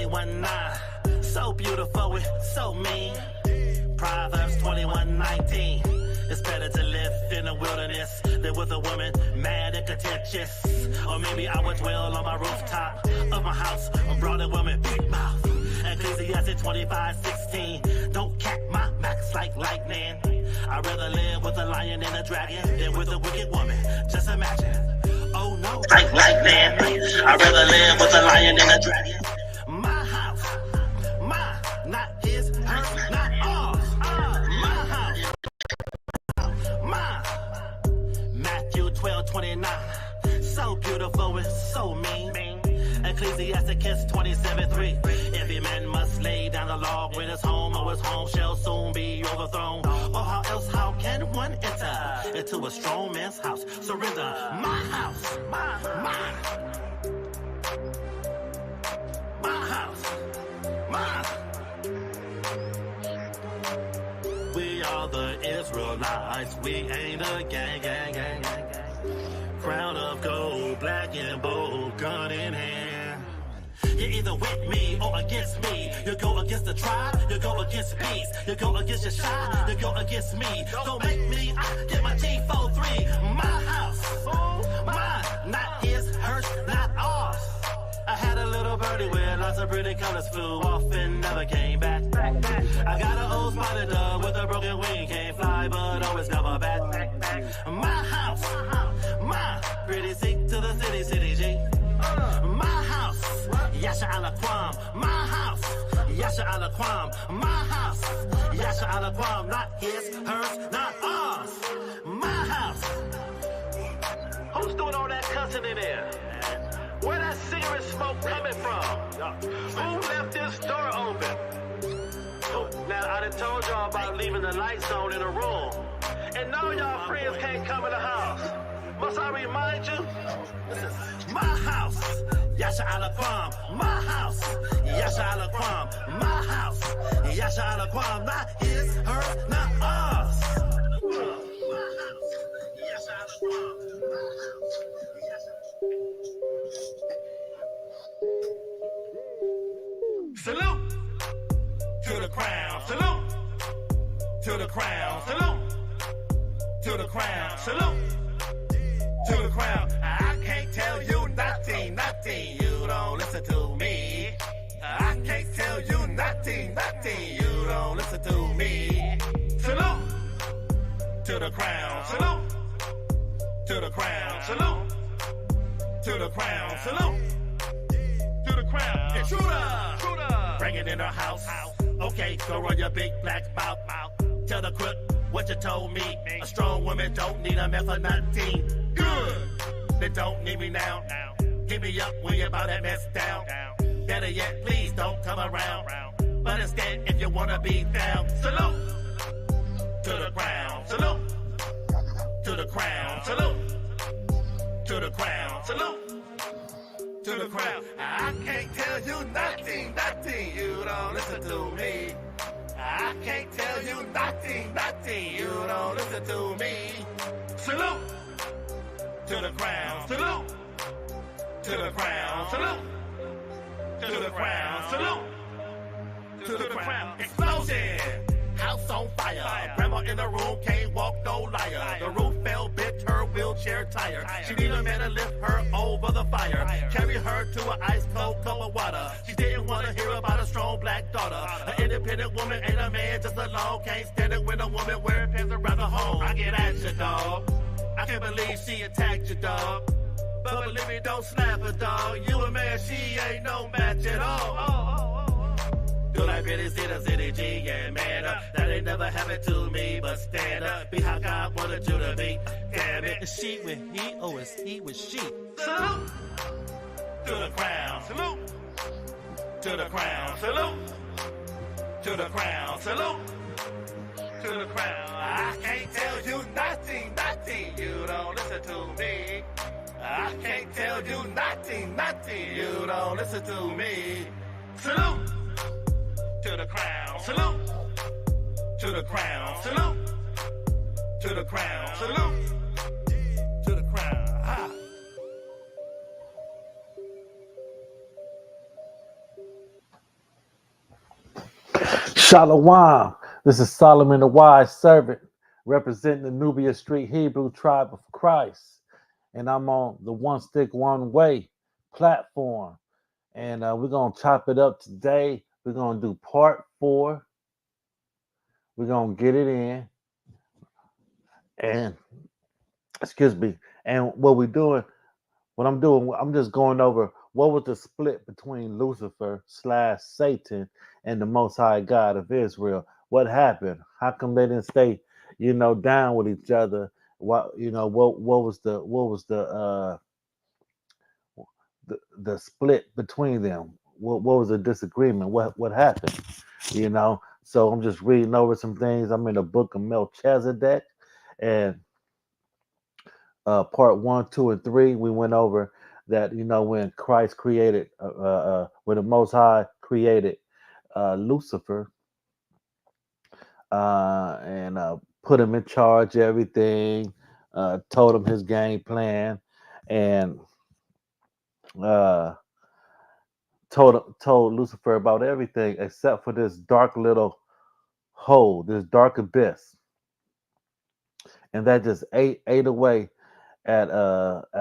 21:9, so beautiful and so mean. Proverbs 21:19, it's better to live in the wilderness than with a woman mad and contentious. Or maybe I would dwell on my rooftop of my house, a broad woman, big mouth. Ecclesiastes 25:16, don't cap my max like lightning. I'd rather live with a lion and a dragon than with a wicked woman. Just imagine. Oh no, like lightning. I'd rather live with a lion and a dragon. My house, my, not his, hers, not ours. My house, my. Matthew 12:29, so beautiful and so mean. Ecclesiastes 27:3, every man must lay down the law when his home or his home shall soon be overthrown. Or how else, how can one enter into a strong man's house? Surrender my house, my house, my. We are the Israelites, we ain't a gang. Crown of gold, black and bold, gun in hand. You're either with me or against me. You go against the tribe, you go against peace. You go against your shy, you go against me. Don't make me get my T4-3. My house, mine, not his, hers, not ours. I had a little birdie with lots of pretty colors, flew off and never came back. I got an old spotted dove with a broken wing, can't fly but always cover back. My house, my pretty seat to the city G. My house, Yasha Alaquam. My house, Yasha Alaquam. My house, Yasha Alaquam. Not his, hers, not ours. My house. Who's doing all that cussing in there? Where that cigarette smoke coming from? Who left this door open? Now, I done told y'all about leaving the lights on in the room. And none of y'all friends can't come in the house. Must I remind you? This is my house, Yasha Alaquam. My house, Yasha Alaquam. My house, Yasha Alaquam. Not his, hers, not ours. My house, Yasha Alaquam. My house, Yasha. Salute to the crown. Salute to the crown. Salute to the crown. Salute to the crown. I can't tell you nothing. You don't listen to me. I can't tell you nothing. You don't listen to me. Salute to the crown. Salute to the crown. Salute to the crown. Salute to the crown. Intruder, bring it in her house. Okay, go run your big black mouth. Tell the crook what you told me. A strong woman don't need a method 19. Good. They don't need me now. Give me up when you're about that mess down. Better yet, please don't come around. But instead, if you wanna be down, salute to the crown. Salute to the crown. Salute to the crown. Salute to the crown. I can't tell you nothing. You don't listen to me. I can't tell you nothing. You don't listen to me. Salute to the crown. Salute to the crown. Salute to the crown. Salute to the crown. Explosion. House on fire. Grandma in the room can't walk, no liar. The roof fell, bit her wheelchair tire. She need a man to lift her over the fire. Carry her to an ice cold cup of water. She didn't want to hear about a strong black daughter. An independent woman ain't a man just alone. Can't stand it when a woman wearing pants around the home. I get at you, dog. I can't believe she attacked you, dog. But believe me, don't slap her, dog. You a man, she ain't no match at all. Do I really see the city G? Yeah, man up. That ain't never happened to me, but stand up. Be how God wanted you to be. Damn it. Is she with he or is he with she? Salute to the crown. Salute to the crown. Salute to the crown. Salute to the crown. I can't tell you nothing. You don't listen to me. I can't tell you nothing. You don't listen to me. Salute to the crown. Salute to the crown. Salute to the crown. Salute to the crown. Ah. Shalom. This is Solomon the Wise Servant, representing the Nubia Street Hebrew tribe of Christ. And I'm on the One Stick, One Way platform. And we're going to chop it up today. We're going to do part 4. We're going to get it in. And, excuse me. And what I'm doing, I'm just going over what was the split between Lucifer slash Satan and the Most High God of Israel. What happened? How come they didn't stay, down with each other? What was the split between them? What was the disagreement? What happened? So I'm just reading over some things. I'm in the book of Melchizedek, and part 1, 2, and 3, we went over that when Christ created, when the Most High created Lucifer, and put him in charge of everything, told him his game plan, and uh, told Lucifer about everything except for this dark little hole, this dark abyss, and that just ate away at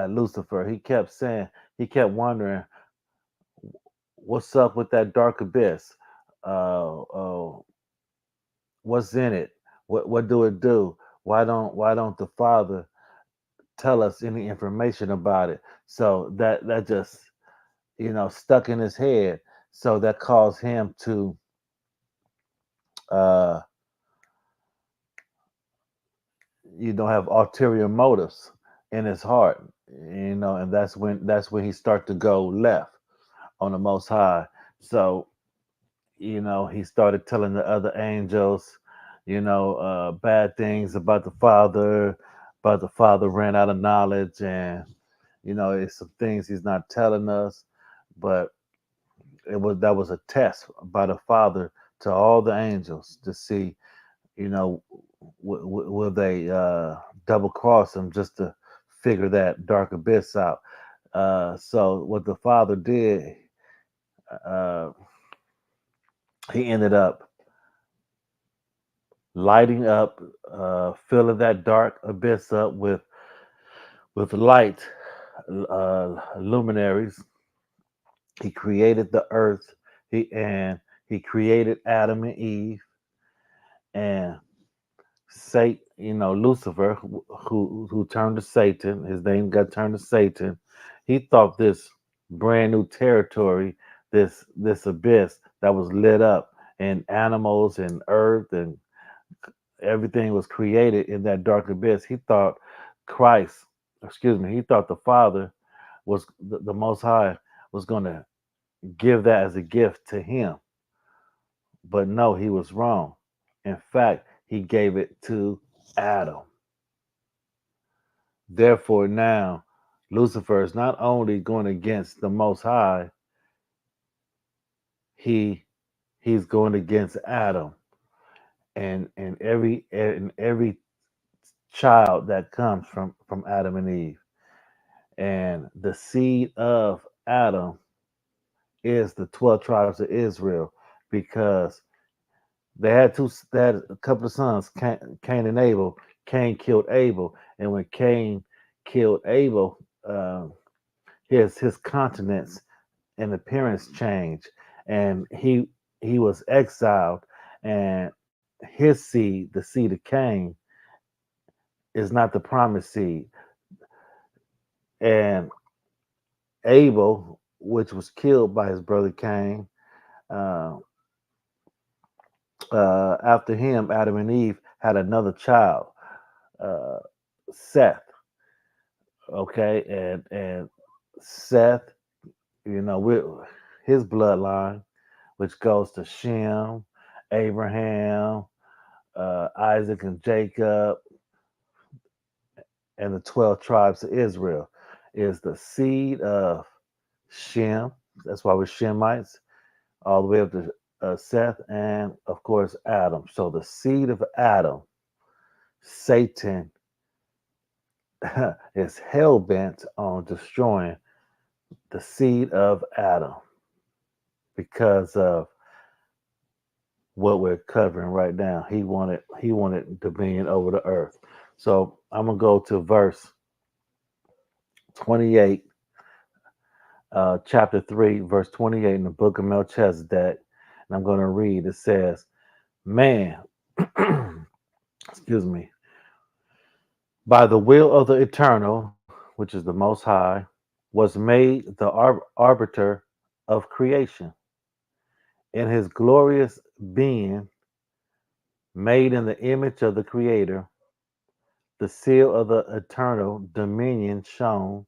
Lucifer. He kept wondering what's up with that dark abyss. Uh, what's in it? What do it do? Why don't the Father tell us any information about it? So that just stuck in his head. So that caused him to uh, have ulterior motives in his heart. And that's when he start to go left on the Most High. So he started telling the other angels, bad things about the Father ran out of knowledge, and it's some things he's not telling us, but that was a test by the Father to all the angels to see, you know, will they double cross him just to figure that dark abyss out. So what the Father did, uh, he ended up lighting up, filling that dark abyss up with light, luminaries. He created the earth. He created Adam and Eve, and Satan, Lucifer, who turned to Satan. His name got turned to Satan. He thought this brand new territory, this abyss that was lit up, and animals and earth and everything was created in that dark abyss. He thought Christ, excuse me, he thought the Father was the Most High was going to give that as a gift to him. But no, he was wrong. In fact, he gave it to Adam. Therefore, now Lucifer is not only going against the Most High, he he's going against Adam and every child that comes from Adam and Eve. And the seed of Adam is the 12 tribes of Israel, because they had a couple of sons, Cain and Abel. Cain killed Abel, and when Cain killed Abel, his countenance and appearance changed, and he was exiled, and his seed, the seed of Cain, is not the promised seed. And Abel, which was killed by his brother Cain, uh, after him, Adam and Eve had another child, uh, Seth. Okay, and Seth, with his bloodline, which goes to Shem, Abraham, Isaac and Jacob, and the 12 tribes of Israel, is the seed of Shem. That's why we're Shemites, all the way up to Seth, and of course Adam. So the seed of Adam, Satan, is hell bent on destroying the seed of Adam because of what we're covering right now. He wanted dominion over the earth. So I'm gonna go to verse 28, chapter 3, verse 28 in the book of Melchizedek, and I'm gonna read. It says, "Man, excuse me, by the will of the Eternal, which is the Most High, was made the arbiter of creation, in His glorious being, made in the image of the Creator." The seal of the eternal dominion shown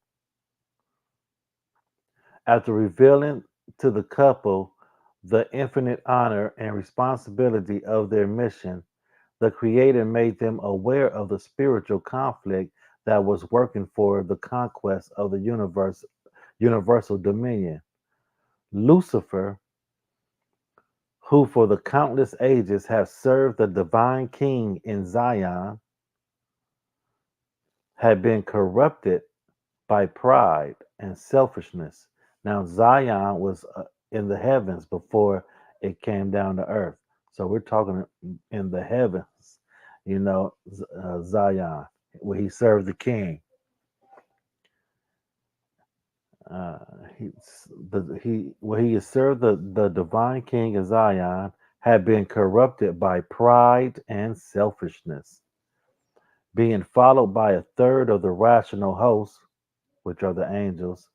after revealing to the couple the infinite honor and responsibility of their mission. The Creator made them aware of the spiritual conflict that was working for the conquest of the universal dominion. Lucifer, who for the countless ages has served the divine king in Zion, had been corrupted by pride and selfishness. Now, Zion was in the heavens before it came down to earth. So we're talking in the heavens, Zion, where he served the king. Uh, he, where he served the divine king in Zion had been corrupted by pride and selfishness, being followed by a third of the rational hosts, which are the angels.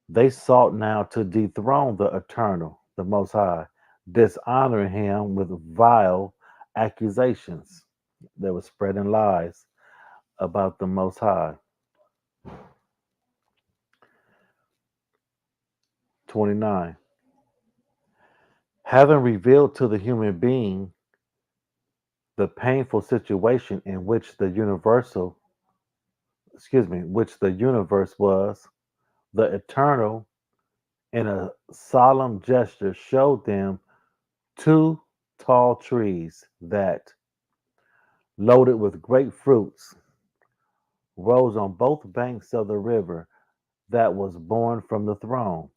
They sought now to dethrone the Eternal, the Most High, dishonoring him with vile accusations. They were spreading lies about the Most High. 29. Having revealed to the human being the painful situation in which which the universe was, the Eternal, in a solemn gesture, showed them two tall trees that, loaded with great fruits, rose on both banks of the river that was born from the throne.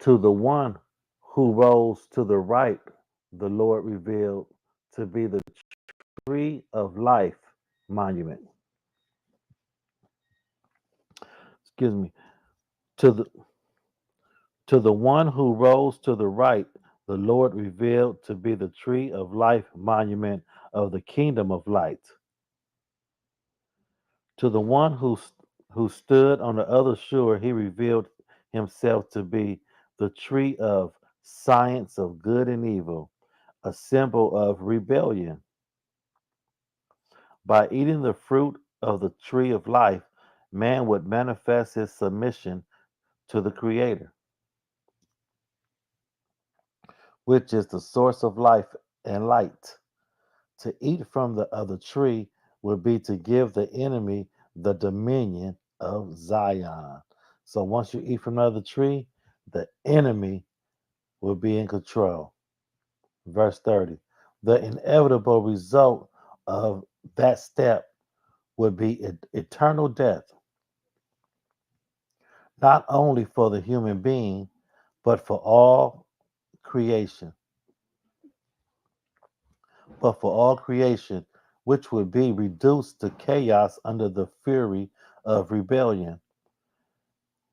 To the one who rose to the right, the Lord revealed to be the tree of life monument. Excuse me. To the to the one who rose to the right, the Lord revealed to be the tree of life monument of the kingdom of light. To the one who stood on the other shore, he revealed himself to be the tree of science of good and evil, a symbol of rebellion. By eating the fruit of the tree of life, man would manifest his submission to the Creator, which is the source of life and light. To eat from the other tree would be to give the enemy the dominion of Zion. So once you eat from the other tree, the enemy will be in control. Verse 30. The inevitable result of that step would be eternal death, not only for the human being, but for all creation. But for all creation, which would be reduced to chaos under the fury of rebellion.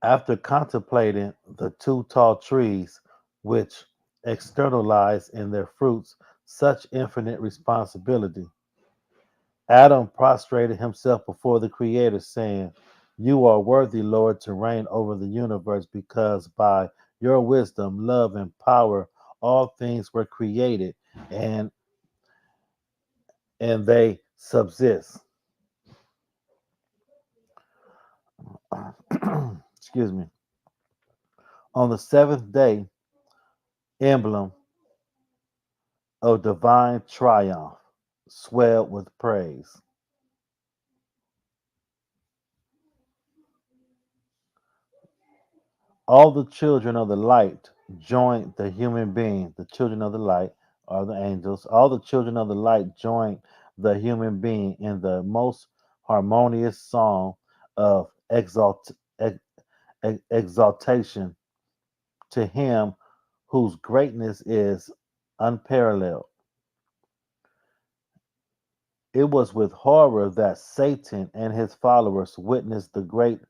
After contemplating the two tall trees, which externalize in their fruits such infinite responsibility, Adam prostrated himself before the Creator, saying, "You are worthy, Lord, to reign over the universe, because by your wisdom, love, and power, all things were created, and they subsist." Excuse me. On the seventh day, emblem of divine triumph, swelled with praise. All the children of the light joined the human being. The children of the light are the angels. All the children of the light joined the human being in the most harmonious song of exaltation to him whose greatness is unparalleled. It was with horror that Satan and his followers witnessed the great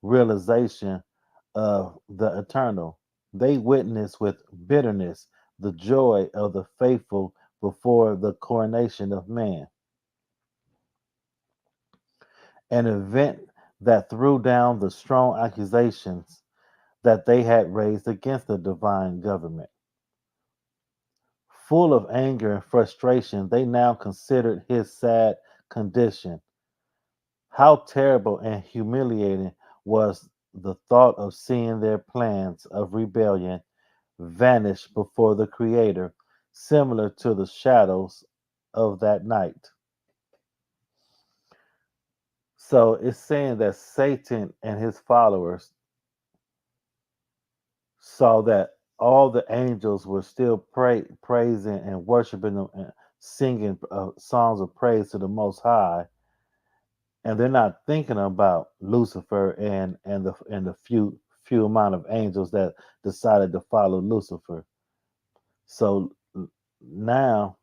realization of the eternal. They witnessed with bitterness the joy of the faithful before the coronation of man, an event that threw down the strong accusations that they had raised against the divine government. Full of anger and frustration, they now considered his sad condition. How terrible and humiliating was the thought of seeing their plans of rebellion vanish before the Creator, similar to the shadows of that night. So it's saying that Satan and his followers saw that all the angels were still praising and worshiping them and singing songs of praise to the Most High, and they're not thinking about Lucifer and the few amount of angels that decided to follow Lucifer. So now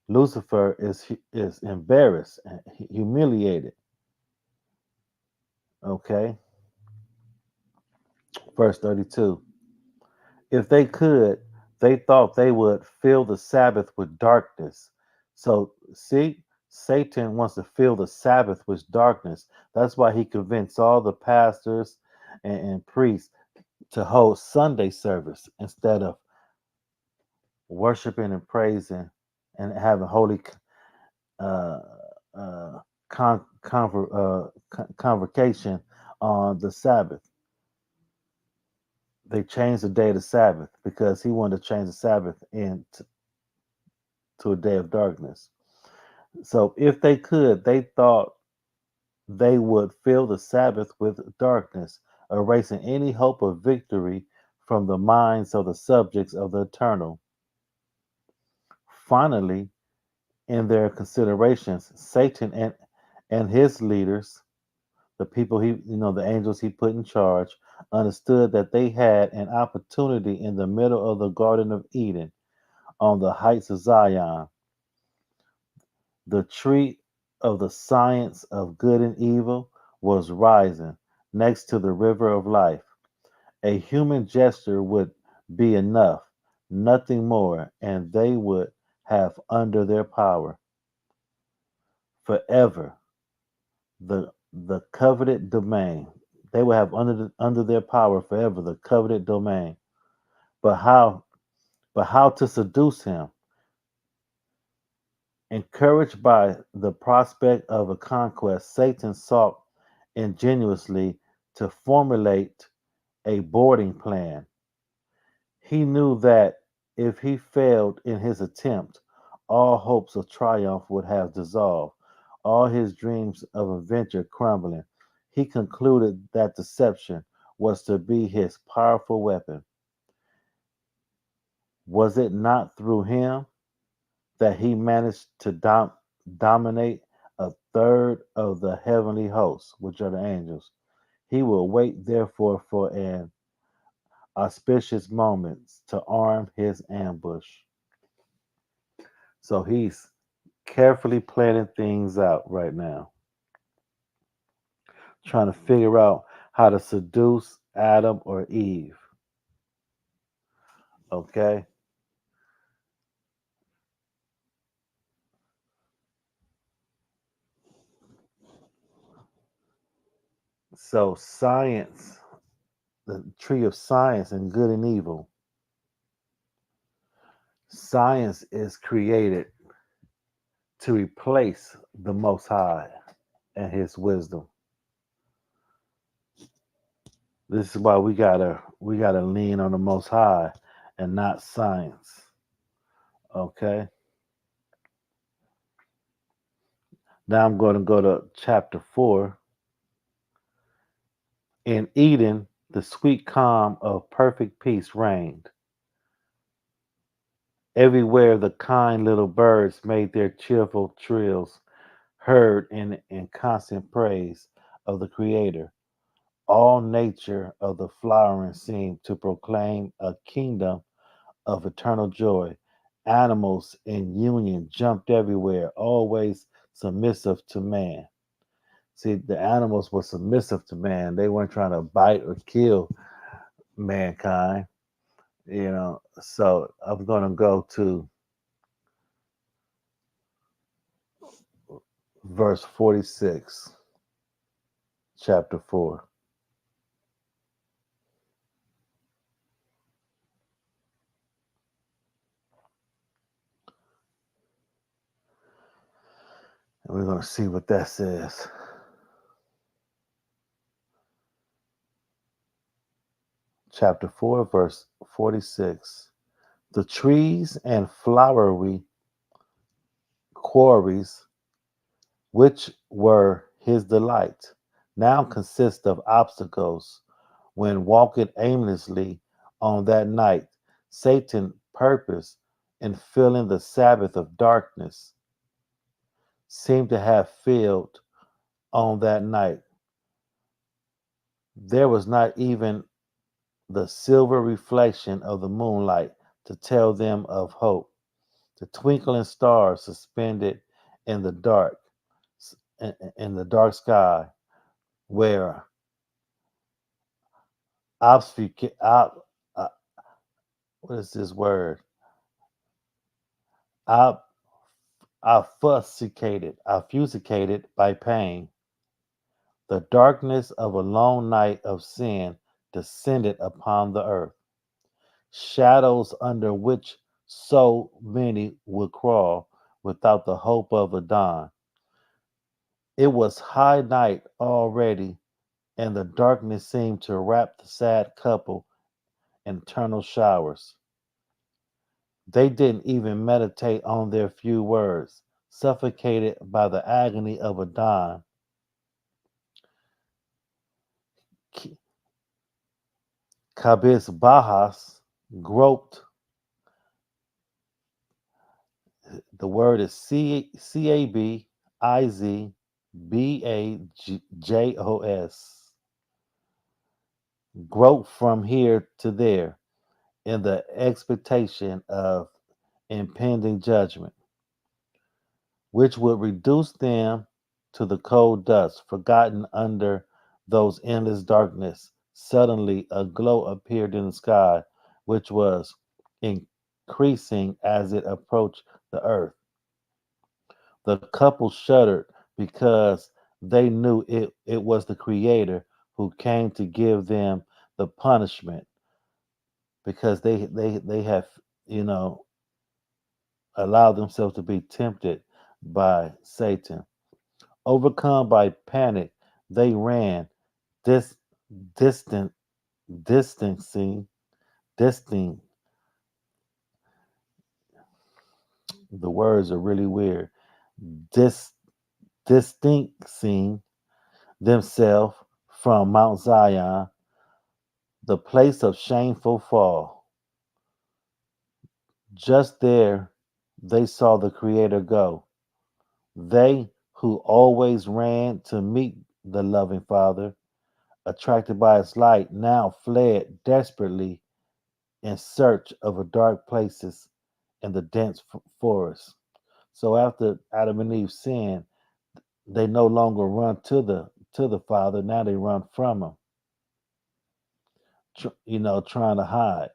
Lucifer is embarrassed and humiliated. Okay, verse 32. If they could, they thought they would fill the Sabbath with darkness. So, see, Satan wants to fill the Sabbath with darkness. That's why he convinced all the pastors and priests to hold Sunday service instead of worshiping and praising and having holy uh, uh, convocation on the Sabbath. They changed the day of the Sabbath because he wanted to change the Sabbath into a day of darkness. So if they could, they thought they would fill the Sabbath with darkness, erasing any hope of victory from the minds of the subjects of the eternal. Finally, in their considerations, Satan and his leaders, the people the angels he put in charge, understood that they had an opportunity in the middle of the Garden of Eden on the heights of Zion. The tree of the science of good and evil was rising next to the river of life. A human gesture would be enough, nothing more, and they would have under their power forever the coveted domain. They would have under their power forever the coveted domain. But how but how to seduce him? Encouraged by the prospect of a conquest, Satan sought ingenuously to formulate a boarding plan. He knew that if he failed in his attempt, all hopes of triumph would have dissolved, all his dreams of adventure crumbling. He concluded that deception was to be his powerful weapon. Was it not through him that he managed to dominate a third of the heavenly hosts, which are the angels? He will wait, therefore, for an auspicious moment to arm his ambush. So he's carefully planning things out right now, trying to figure out how to seduce Adam or Eve. Okay? So, science, the tree of science and good and evil, science is created to replace the Most High and His wisdom. This is why we gotta lean on the Most High and not science. Okay. Now I'm going to go to chapter 4. In Eden, the sweet calm of perfect peace reigned. Everywhere the kind little birds made their cheerful trills heard in constant praise of the Creator. All nature of the flowering seemed to proclaim a kingdom of eternal joy. Animals in union jumped everywhere, always submissive to man. See, the animals were submissive to man. They weren't trying to bite or kill mankind, you know. So I'm going to go to verse 46, chapter 4. And we're going to see what that says. Chapter 4, verse 46. The trees and flowery quarries, which were his delight, now consist of obstacles. When walking aimlessly on that night, Satan purposed in filling the Sabbath of darkness, seemed to have filled on that night. There was not even the silver reflection of the moonlight to tell them of hope. The twinkling stars suspended in the dark, in the dark sky, where obfuscate, uh, what is this word? Ob, obfuscated by pain. The darkness of a long night of sin descended upon the earth. Shadows under which so many would crawl without the hope of a dawn. It was high night already, and the darkness seemed to wrap the sad couple in eternal showers. They didn't even meditate on their few words, suffocated by the agony of a dawn. Cabis Bajas groped. The word is Cabizbajos. Groped from here to there in the expectation of impending judgment, which would reduce them to the cold dust, forgotten under those endless darkness. Suddenly, a glow appeared in the sky, which was increasing as it approached the earth. The couple shuddered because they knew it was the Creator who came to give them the punishment because they have, you know, allowed themselves to be tempted by Satan. Overcome by panic, they ran, dis, distant, distancing, disting. The words are really weird. Dis, distancing themselves from Mount Zion, the place of shameful fall. Just there, they saw the Creator go. They who always ran to meet the loving Father, attracted by its light, now fled desperately in search of a dark places in the dense forest. So after Adam and Eve sinned, they no longer run to the Father. Now they run from Him, trying to hide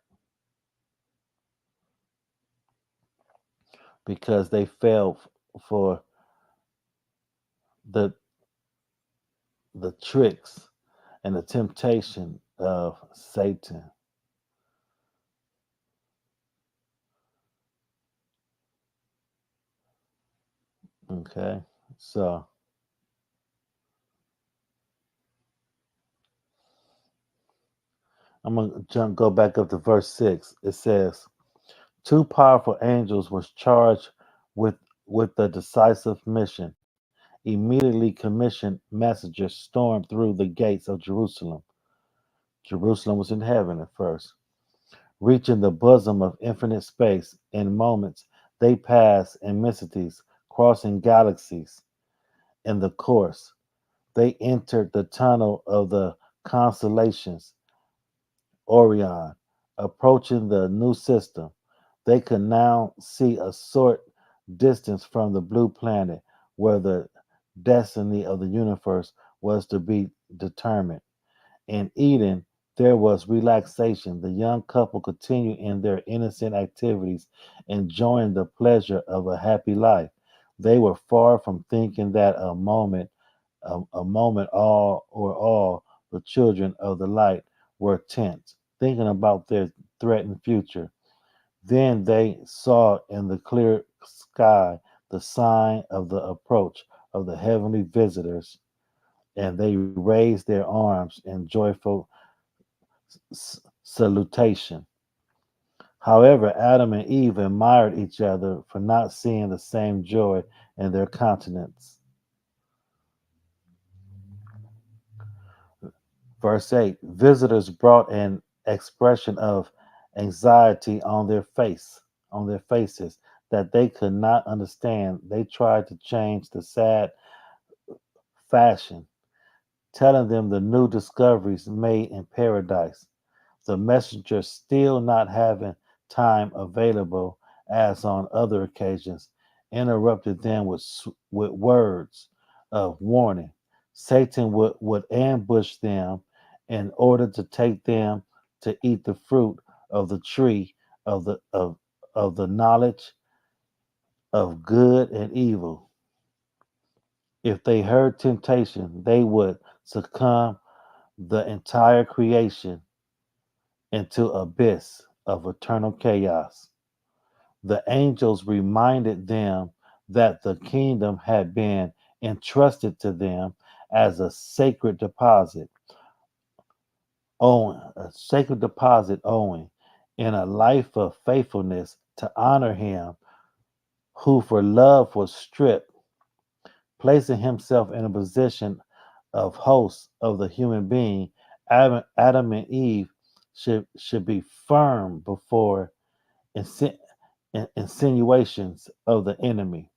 because they fell for the the tricks and the temptation of Satan. Okay, so I'm gonna go back up to verse 6. It says, two powerful angels was charged with the decisive mission. Immediately commissioned messengers stormed through the gates of Jerusalem. Jerusalem was in heaven at first. Reaching the bosom of infinite space in moments, they passed immensities, crossing galaxies in the course. They entered the tunnel of the constellations, Orion, approaching the new system. They could now see a short distance from the blue planet where the destiny of the universe was to be determined. In Eden, there was relaxation. The young couple continued in their innocent activities, enjoying the pleasure of a happy life. They were far from thinking that a moment all the children of the light were tense, thinking about their threatened future. Then they saw in the clear sky the sign of the approach of the heavenly visitors, and they raised their arms in joyful salutation. However, Adam and Eve admired each other for not seeing the same joy in their countenance. Verse 8, visitors brought an expression of anxiety on their faces that they could not understand. They tried to change the sad fashion, telling them the new discoveries made in paradise. The messenger, still not having time available as on other occasions, interrupted them with words of warning. Satan would ambush them in order to take them to eat the fruit of the tree of the knowledge of good and evil. If they heard temptation, they would succumb the entire creation into abyss of eternal chaos. The angels reminded them that the kingdom had been entrusted to them as a sacred deposit owing in a life of faithfulness to honor him who for love was stripped, placing himself in a position of host of the human being. Adam and Eve should be firm before insi- insinuations of the enemy,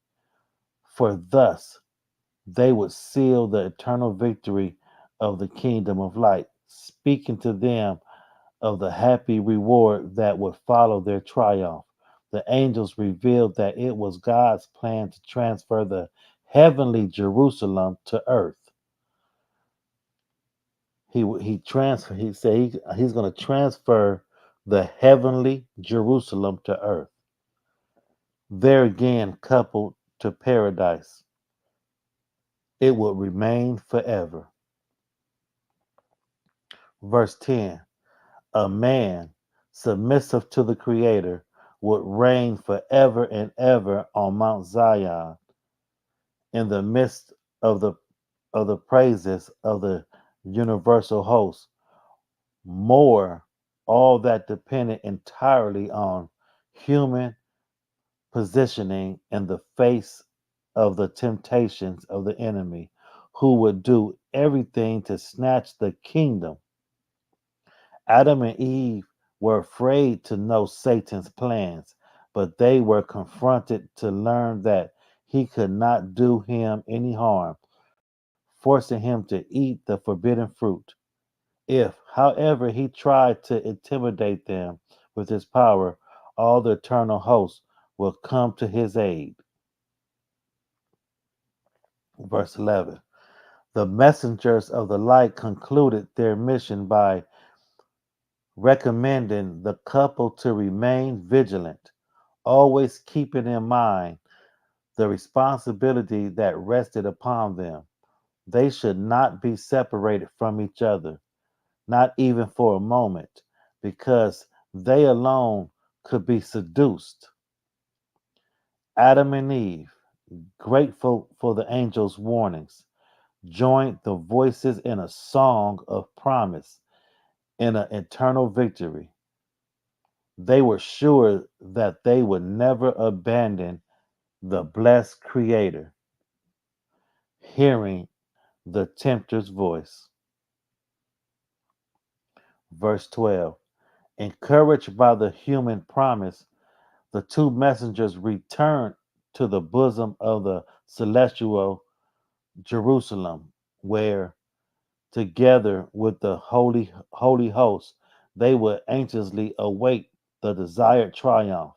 for thus they would seal the eternal victory of the kingdom of light, speaking to them of the happy reward that would follow their triumph. The angels revealed that it was God's plan to transfer the heavenly Jerusalem to earth. He said he's going to transfer the heavenly Jerusalem to earth. There again, coupled to paradise, it will remain forever. Verse 10, a man submissive to the Creator would reign forever and ever on Mount Zion in the midst of the praises of the universal host. More, all that depended entirely on human positioning in the face of the temptations of the enemy, who would do everything to snatch the kingdom. Adam and Eve were afraid to know Satan's plans, but they were confronted to learn that he could not do him any harm, forcing him to eat the forbidden fruit. If, however, he tried to intimidate them with his power, all the eternal hosts will come to his aid. Verse 11. The messengers of the light concluded their mission by recommending the couple to remain vigilant, always keeping in mind the responsibility that rested upon them. They should not be separated from each other, not even for a moment, because they alone could be seduced. Adam and Eve, grateful for the angel's warnings, joined the voices in a song of promise in an eternal victory. They were sure that they would never abandon the blessed Creator, hearing the tempter's voice. Verse 12. Encouraged by the human promise, the two messengers returned to the bosom of the celestial Jerusalem, where together with the holy host, they would anxiously await the desired triumph.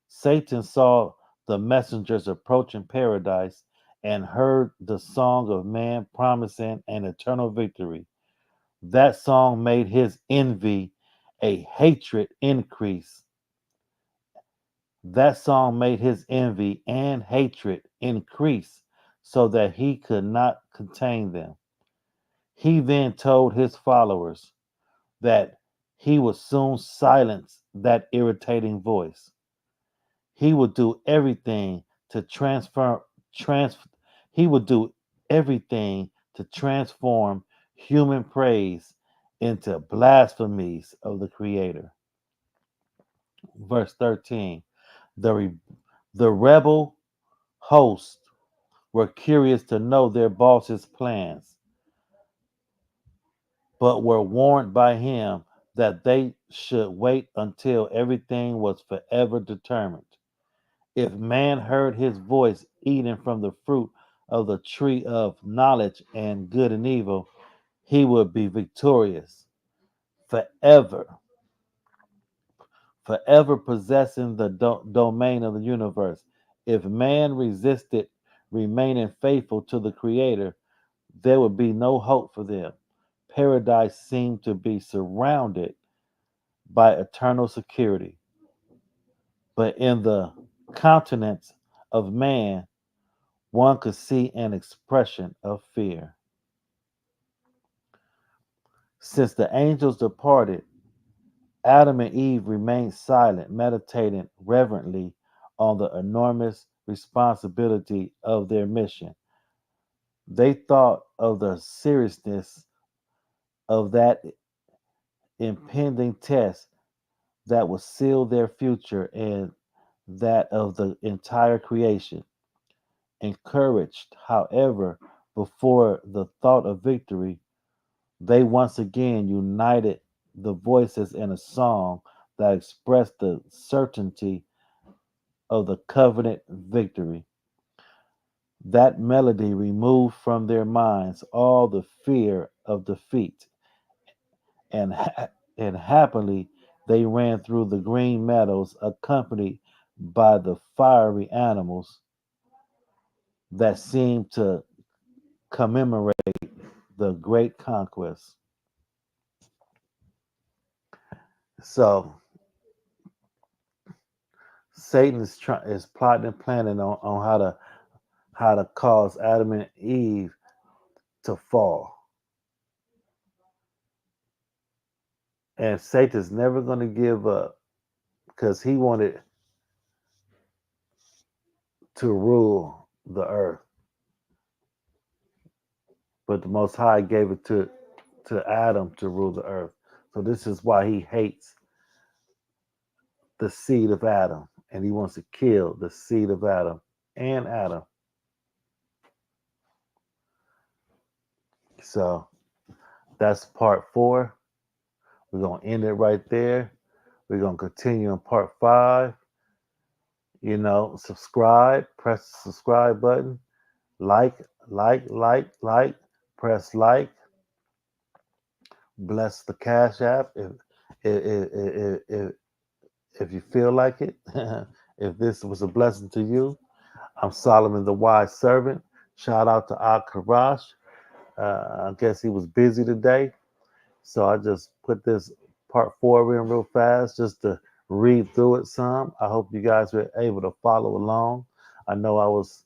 Satan saw the messengers approaching paradise and heard the song of man promising an eternal victory. That song made his envy a hatred increase. That song made his envy and hatred increase so that he could not contain them. He then told his followers that he would soon silence that irritating voice. He would do everything to trans he would do everything to transform human praise into blasphemies of the creator. Verse 13. The the rebel hosts were curious to know their boss's plans, but were warned by him that they should wait until everything was forever determined. If man heard his voice eating from the fruit of the tree of knowledge and good and evil, he would be victorious forever, forever possessing the domain of the universe. If man resisted remaining faithful to the Creator, there would be no hope for them. Paradise seemed to be surrounded by eternal security, but in the countenance of man, one could see an expression of fear. Since the angels departed, Adam and Eve remained silent, meditating reverently on the enormous responsibility of their mission. They thought of the seriousness of that impending test that would seal their future and that of the entire creation. Encouraged, however, before the thought of victory, they once again united the voices in a song that expressed the certainty of the covenant victory. That melody removed from their minds all the fear of defeat, and, and happily they ran through the green meadows, accompanied by the fiery animals that seemed to commemorate the great conquest. So Satan is plotting and planning on how to cause Adam and Eve to fall. And Satan's never going to give up because he wanted to rule the earth. But the Most High gave it to Adam to rule the earth. So this is why he hates the seed of Adam. And he wants to kill the seed of Adam and Adam. So that's part 4. We're going to end it right there. We're going to continue in part 5. Subscribe, press the subscribe button, like, press like, bless the Cash App if you feel like it. If this was a blessing to you, I'm Solomon the Wise Servant. Shout out to Karash. I guess he was busy today, so I just put this part 4 in real fast just to read through it some. I hope you guys were able to follow along. I know I was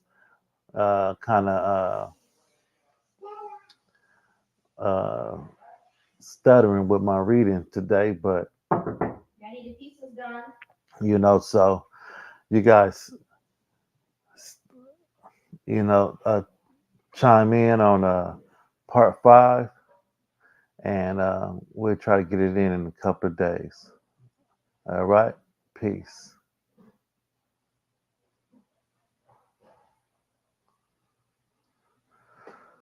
kind of uh, stuttering with my reading today, but so you guys, chime in on part 5, and we'll try to get it in a couple of days. All right, peace.